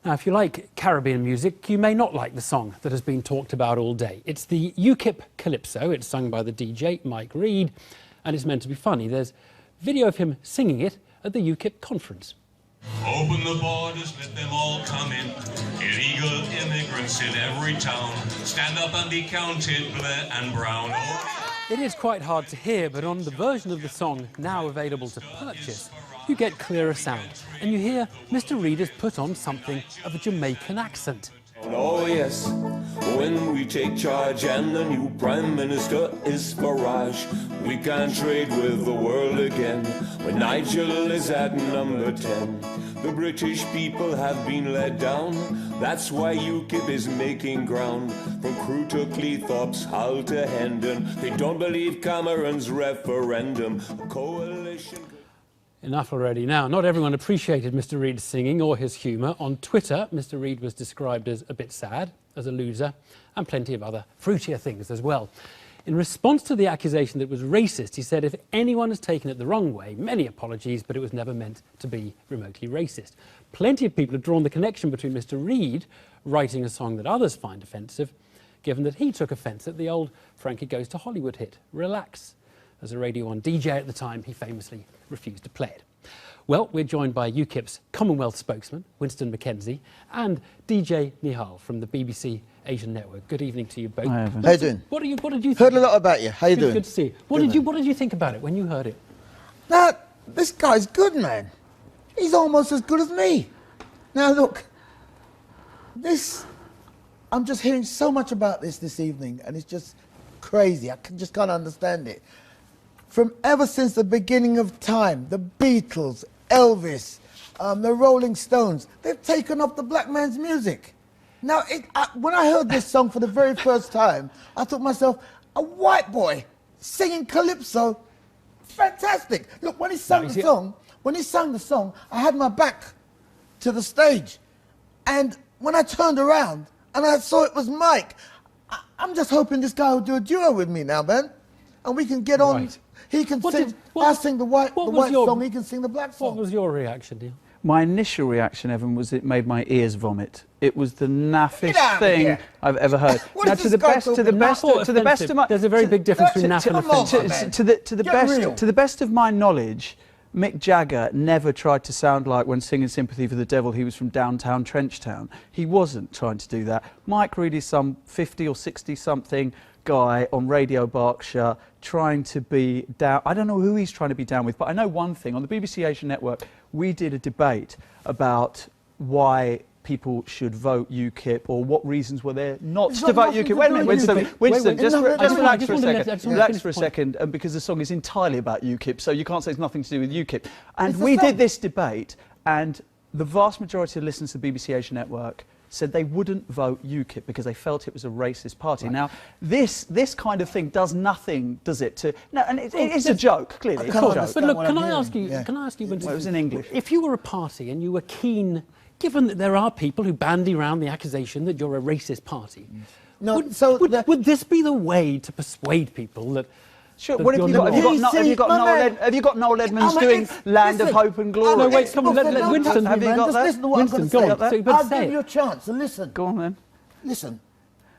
Now, if you like Caribbean music, you may not like the song that has been talked about all day. It's the UKIP Calypso. It's sung by the DJ, Mike Reid, and it's meant to be funny. There's video of him singing it at the UKIP conference. Open the borders, let them all come in. Illegal immigrants in every town. Stand up and be counted, black and brown. It is quite hard to hear, but on the version of the song now available to purchase, you get clearer sound, and you hear Mr. Reid has put on something of a Jamaican accent. Oh yes, when we take charge and the new Prime Minister is Farage, we can trade with the world again, when Nigel is at number 10. The British people have been let down, that's why UKIP is making ground. From Crewe to Cleethorpes, Hull to Hendon, they don't believe Cameron's referendum. Coalition... Enough already. Now, not everyone appreciated Mr. Reid's singing or his humour. On Twitter, Mr. Reid was described as a bit sad, as a loser, and plenty of other fruitier things as well. In response to the accusation that it was racist, he said, if anyone has taken it the wrong way, many apologies, but it was never meant to be remotely racist. Plenty of people have drawn the connection between Mr. Reid writing a song that others find offensive, given that he took offence at the old Frankie Goes to Hollywood hit, Relax. As a Radio 1 DJ at the time, he famously refused to play it. Well, we're joined by UKIP's Commonwealth spokesman, Winston McKenzie, and DJ Nihal from the BBC Asian Network. Good evening to you both. Hi, Evan. How you doing? What did you think? Heard a lot about you. How you doing? Good to see you. What did you think about it when you heard it? Now, this guy's good, man. He's almost as good as me. Now, look, I'm just hearing so much about this evening, and it's just crazy. I just can't understand it. From ever since the beginning of time, the Beatles, Elvis, the Rolling Stones, they've taken off the black man's music. Now, when I heard this song for the very first time, I thought to myself, a white boy singing calypso, fantastic. Look, when he sang the song, I had my back to the stage. And when I turned around and I saw it was Mike, I'm just hoping this guy will do a duo with me now, man. And we can get on. Right. He can sing. I sing the white song. He can sing the black song. What was your reaction, Neil? My initial reaction, Evan, was it made my ears vomit. It was the naffest thing I've ever heard. Now, to the best of my, there's a very big difference between naff and offensive. To the best of my knowledge, Mick Jagger never tried to sound like, when singing Sympathy for the Devil, he was from downtown Trenchtown. He wasn't trying to do that. Mike Reid is some 50 or 60 something guy on Radio Berkshire trying to be down. I don't know who he's trying to be down with, but I know one thing. On the BBC Asian Network, we did a debate about why people should vote UKIP, or what reasons were there not to vote UKIP. Wait a minute, Winston, just relax for a second. Relax for a second, because the song is entirely about UKIP, so you can't say it's nothing to do with UKIP. And we did this debate, and the vast majority of listeners to the BBC Asian Network said they wouldn't vote UKIP because they felt it was a racist party. Right. Now, this kind of thing does nothing, does it? And it is a joke, clearly. It's a joke. But look, can I ask you, Winston, well, it was in English. If you were a party and you were keen, given that there are people who bandy around the accusation that you're a racist party, would this be the way to persuade people that... Sure. What have you got Noel Edmonds doing Land of Hope and Glory? No, wait, come on, let Winston. Have you got that? Listen to what Winston, I'm going to say. I'll give you a chance. So listen. Go on then. Listen.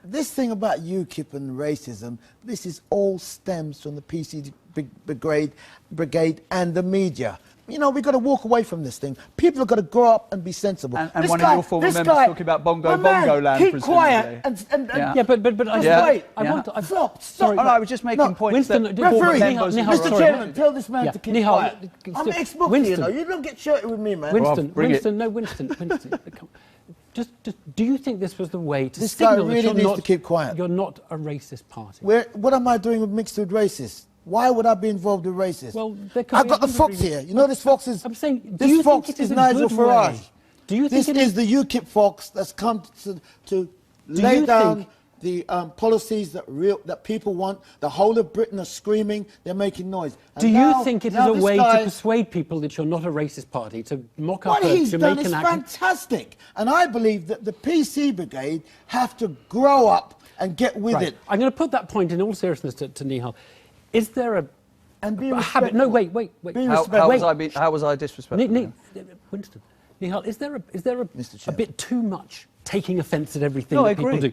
This thing about UKIP and racism, this is all stems from the PC brigade and the media. You know, we've got to walk away from this thing. People have got to grow up and be sensible. And one of your former members talking about bongo land. Keep quiet yeah, but I want to... Stop. Sorry, I was just making points. Winston, referee, Mr. Chairman, tell this man to keep quiet. I'm ex-booker, you know. You don't get shirty with me, man. Winston. Just, do you think this was the way to signal that you're not a racist party? What am I doing mixed with racist? Why would I be involved with racists? Well, I've got the fox here. You know this fox is... I'm saying, this fox is Nigel Farage. Do you think this is the UKIP fox that's come to lay down the policies that people want. The whole of Britain are screaming. They're making noise. And do you think it is a way to persuade people that you're not a racist party, to mock up a Jamaican accent? What he's done is fantastic. And I believe that the PC brigade have to grow up and get with it. I'm going to put that point in all seriousness to Nihal. Is there a habit? No, wait. How was I disrespectful? Winston, Nihal, is there a Mr. bit too much taking offence at everything No, that I people agree.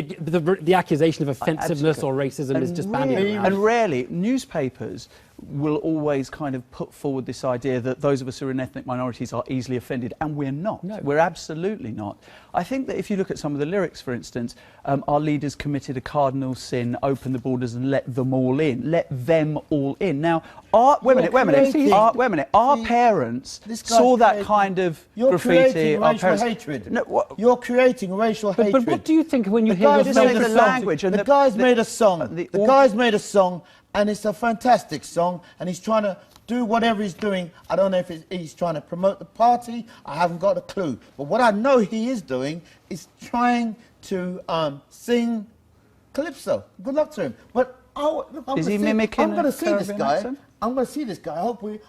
do? So the accusation of offensiveness or racism is just bandied around. And rarely, newspapers will always kind of put forward this idea that those of us who are in ethnic minorities are easily offended, and we're not. No. We're absolutely not. I think that if you look at some of the lyrics, for instance, our leaders committed a cardinal sin, open the borders and let them all in. Let them all in. Now, wait a minute. Our parents saw that kind of graffiti. Racial hatred. No, you're creating racial hatred. But what do you think when you hear the language? And the guy's made a song. The guy's made a song, and it's a fantastic song, and he's trying to do whatever he's doing. I don't know if he's trying to promote the party. I haven't got a clue. But what I know he is doing is trying to sing calypso. Good luck to him. But is he mimicking? I'm going to see this guy. Accent? I'm going to see this guy.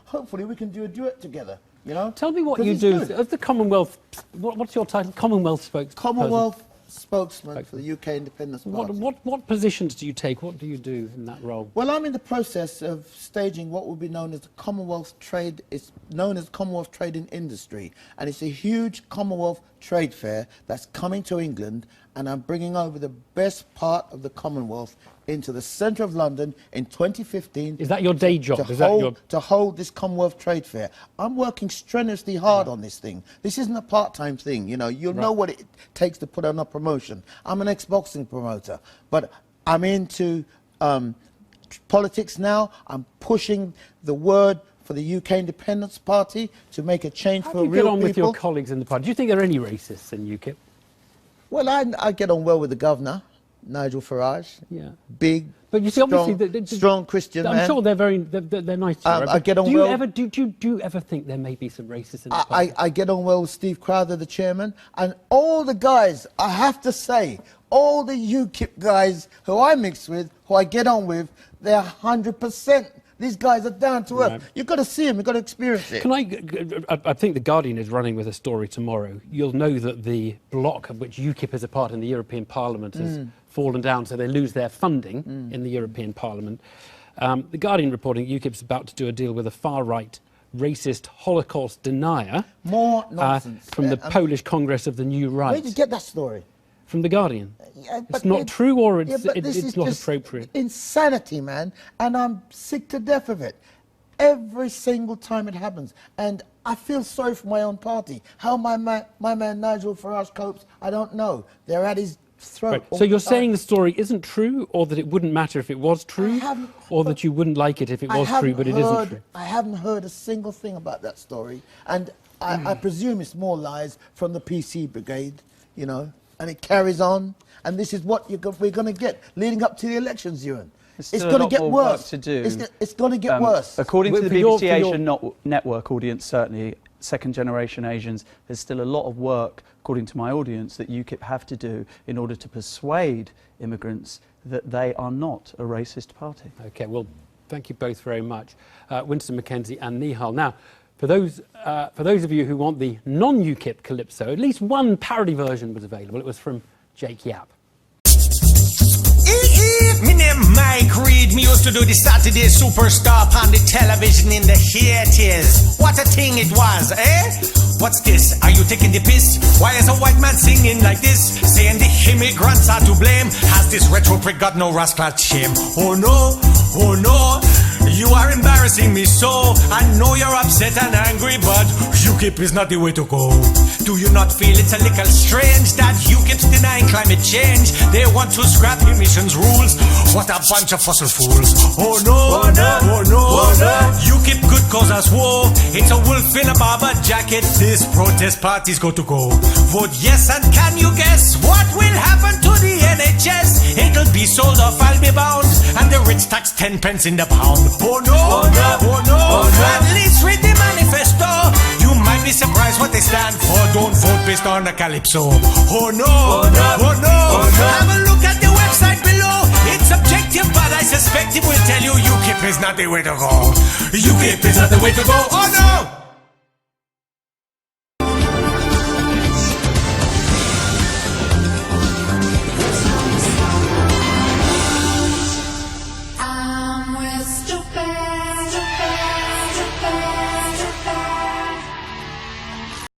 Hopefully we can do a duet together. You know. Tell me what you do as the Commonwealth. What's your title? Commonwealth spokesperson. Commonwealth spokesman for the UK Independence Party. What positions do you take? What do you do in that role? Well, I'm in the process of staging what will be known as the Commonwealth Trade. It's known as Commonwealth Trading Industry, and it's a huge Commonwealth trade fair that's coming to England, and I'm bringing over the best part of the Commonwealth into the centre of London in 2015. Is that your day job? To hold this Commonwealth Trade Fair. I'm working strenuously hard on this thing. This isn't a part-time thing, you know. You'll know what it takes to put on a promotion. I'm an ex-boxing promoter, but I'm into politics now. I'm pushing the word for the UK Independence Party to make a change for real people. How do you get on with your colleagues in the party? Do you think there are any racists in UKIP? Well, I get on well with the governor, Nigel Farage. Yeah. Big, but you see, obviously, strong Christian man. I'm sure they're nice to you. I get on well. Do you ever think there may be some racists in the party? I get on well with Steve Crowther, the chairman, and all the guys. I have to say, all the UKIP guys who I mix with, who I get on with, they're 100%. These guys are down to earth. Right. You've got to see them. You've got to experience it. I think The Guardian is running with a story tomorrow. You'll know that the bloc of which UKIP is a part in the European Parliament has fallen down, so they lose their funding in the European Parliament. The Guardian reporting UKIP's about to do a deal with a far-right, racist Holocaust denier. More nonsense. From the Polish Congress of the New Right. Where did you get that story? From The Guardian. Yeah, it's not true, or it's not appropriate. Insanity, man, and I'm sick to death of it. Every single time it happens, and I feel sorry for my own party. How my man Nigel Farage copes, I don't know. They're at his throat. Right. So you're saying the story isn't true, or that it wouldn't matter if it was true, or that you wouldn't like it if it was true, but it isn't true? I haven't heard a single thing about that story, and I presume it's more lies from the PC brigade, you know. And it carries on, and this is what we're going to get leading up to the elections, Ewan. It's going to get worse. It's going to get worse. According to the BBC Asian Network audience, certainly second-generation Asians, there's still a lot of work, according to my audience, that UKIP have to do in order to persuade immigrants that they are not a racist party. OK, well, thank you both very much. Winston McKenzie and Nihal. Now, for those of you who want the non-UKIP Calypso, at least one parody version was available. It was from Jake Yap. Me name Mike Reed. Me used to do the Saturday Superstar on the television in the 80s. What a thing it was, eh? What's this? Are you taking the piss? Why is a white man singing like this? Saying the immigrants are to blame? Has this retro prick got no rascal shame? Oh no, oh no. You are embarrassing me so. I know you're upset and angry, but UKIP is not the way to go. Do you not feel it's a little strange that UKIP's denying climate change? They want to scrap emissions rules. What a bunch of fossil fools. Oh no, oh no, oh no, oh no. UKIP could cause us war. It's a wolf in a barber jacket. This protest party's got to go. Vote yes, and can you guess what will happen to the NHS? It'll be sold off, I'll be bound, and the rich tax 10 pence in the pound. Oh no, oh no, oh no, oh no. At least read the manifesto. You might be surprised what they stand for. Don't vote based on a calypso. Oh no, oh no, oh no, oh no. Have a look at the website below. It's subjective, but I suspect it will tell you UKIP is not the way to go. UKIP is not the way to go. Oh no.